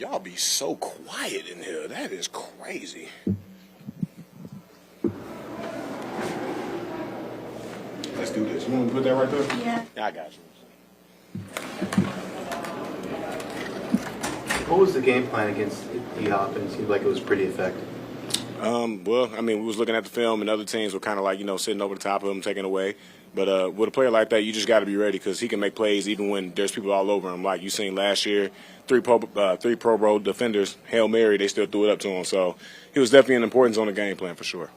Y'all be so quiet in here. That is crazy. Let's do this. You want to put that right there? Yeah. Yeah, I got you. What was the game plan against the offense? It seemed like it was pretty effective. Well, I mean, we was looking at the film, and other teams were kind of like, sitting over the top of him, taking away. But with a player like that, you just got to be ready because he can make plays even when there's people all over him. Like you seen last year, three Pro Bowl defenders, Hail Mary, they still threw it up to him. So he was definitely an importance on the game plan for sure.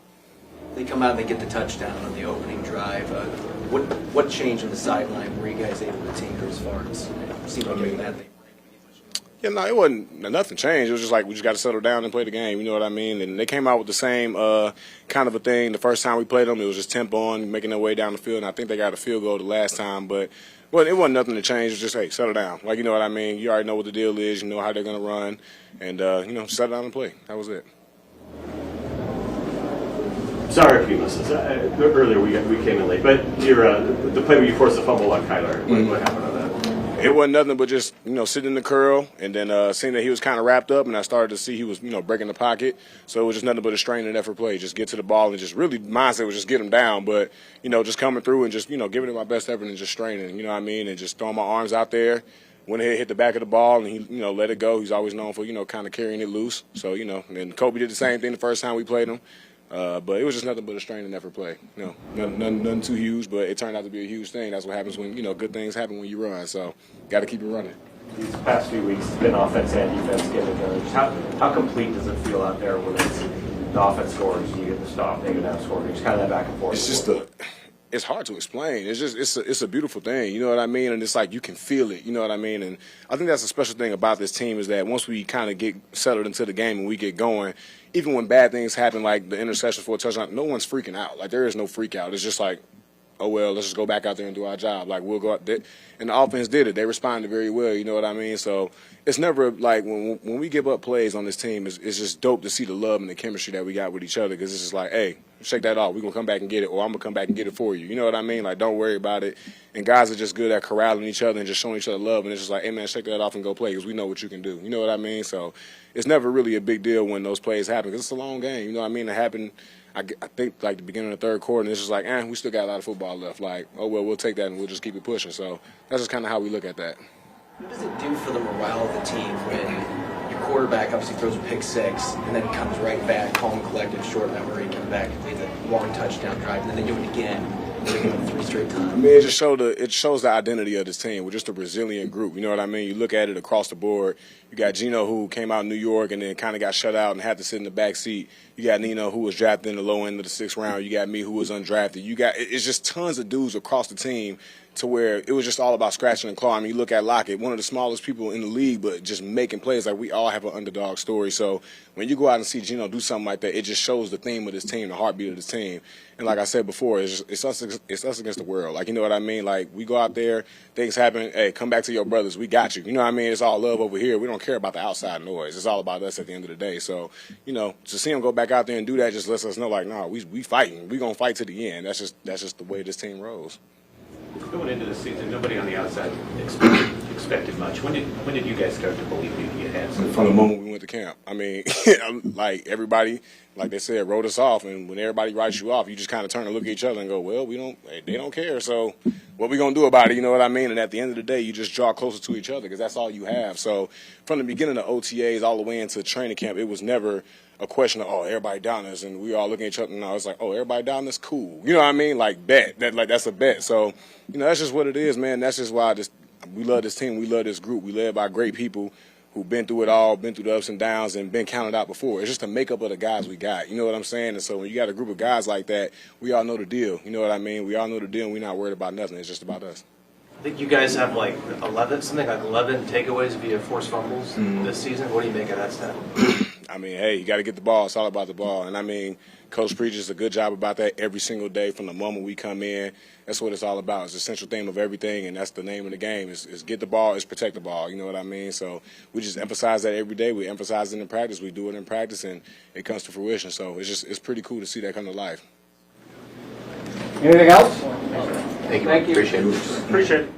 They come out and they get the touchdown on the opening drive. What changed on the sideline? Were you guys able to tinker as far as seemed like that thing? Yeah, no, it wasn't. Nothing changed. It was just like we just got to settle down and play the game. You know what I mean? And they came out with the same kind of a thing. The first time we played them, it was just tempo on, making their way down the field. And I think they got a field goal the last time, but well, it wasn't nothing to change. It was just, hey, settle down. Like, you know what I mean? You already know what the deal is. You know how they're going to run. And, settle down and play. That was it. Sorry if you missed this. Earlier we came in late, but the play where you forced the fumble on Kyler, what happened on that? It wasn't nothing but just, sitting in the curl and then seeing that he was kind of wrapped up and I started to see he was, breaking the pocket. So it was just nothing but a strain and effort play. Just get to the ball and just really mindset was just get him down. But, just coming through and just, giving it my best effort and just straining, you know what I mean? And just throwing my arms out there. Went ahead, hit the back of the ball, and he, let it go. He's always known for, kind of carrying it loose. So, and Kobe did the same thing the first time we played him. But it was just nothing but a strain and effort play. Nothing too huge, but it turned out to be a huge thing. That's what happens when, good things happen when you run. So, got to keep it running. These past few weeks, it's been offense and defense getting together. How complete does it feel out there when it's the offense scores and you get the stop, they go down scoring? It's kind of that back and forth. It's just it's hard to explain. It's a beautiful thing, you know what I mean? And it's like you can feel it, you know what I mean? And I think that's a special thing about this team is that once we kind of get settled into the game and we get going, even when bad things happen, like the interception for a touchdown, no one's freaking out. Like there is no freak out. It's just like, oh, well, let's just go back out there and do our job. Like we'll go out there. And the offense did it. They responded very well, you know what I mean? So it's never like when we give up plays on this team, it's just dope to see the love and the chemistry that we got with each other because it's just like, hey, shake that off. We're going to come back and get it, or I'm going to come back and get it for you. You know what I mean? Like, don't worry about it. And guys are just good at corralling each other and just showing each other love. And it's just like, hey, man, shake that off and go play because we know what you can do. You know what I mean? So it's never really a big deal when those plays happen because it's a long game. You know what I mean? It happened, I think, like the beginning of the third quarter, and it's just like, we still got a lot of football left. Like, oh, well, we'll take that and we'll just keep it pushing. So that's just kind of how we look at that. What does it do for the morale of the team when your quarterback obviously throws a pick six and then comes right back, calm, collected, short memory, comes back and leads a long touchdown drive, and then they do it again, and they do it 3 straight times? I mean, it shows the identity of this team. We're just a resilient group. You know what I mean? You look at it across the board. You got Gino, who came out in New York and then kind of got shut out and had to sit in the back seat. You got Nino, who was drafted in the low end of the 6th round. You got me, who was undrafted. It's just tons of dudes across the team to where it was just all about scratching and clawing. I mean, you look at Lockett, one of the smallest people in the league, but just making plays. Like, we all have an underdog story. So when you go out and see Gino do something like that, it just shows the theme of this team, the heartbeat of this team. And like I said before, it's us against the world. Like, you know what I mean? Like, we go out there, things happen. Hey, come back to your brothers. We got you. You know what I mean? It's all love over here. We don't care about the outside noise. It's all about us at the end of the day. So, to see him go back out there and do that just lets us know, like, no, we fighting. We going to fight to the end. That's just the way this team rolls. Going into the season, nobody on the outside expected much. When did you guys start to believe you had something? From the moment we went to camp. I mean, like everybody, like they said, wrote us off. And when everybody writes you off, you just kind of turn and look at each other and go, well, they don't care. So what we going to do about it? You know what I mean? And at the end of the day, you just draw closer to each other because that's all you have. So from the beginning of OTAs all the way into training camp, it was never a question of, everybody down us, and we all looking at each other. No, it's like, everybody down us, cool. You know what I mean? Like, bet. That's a bet. So, that's just what it is, man. That's just why we love this team. We love this group. We led by great people who've been through it all, been through the ups and downs, and been counted out before. It's just the makeup of the guys we got. You know what I'm saying? And so when you got a group of guys like that, we all know the deal. You know what I mean? We all know the deal, and we're not worried about nothing. It's just about us. I think you guys have like 11 takeaways via forced fumbles this season. What do you make of that stat? I mean, hey, you got to get the ball. It's all about the ball. And, I mean, Coach preaches a good job about that every single day from the moment we come in. That's what it's all about. It's the central theme of everything, and that's the name of the game is get the ball, is protect the ball. You know what I mean? So we just emphasize that every day. We emphasize it in practice. We do it in practice, and it comes to fruition. So it's pretty cool to see that come to life. Anything else? Thank you. Thank you. Appreciate it. Appreciate it.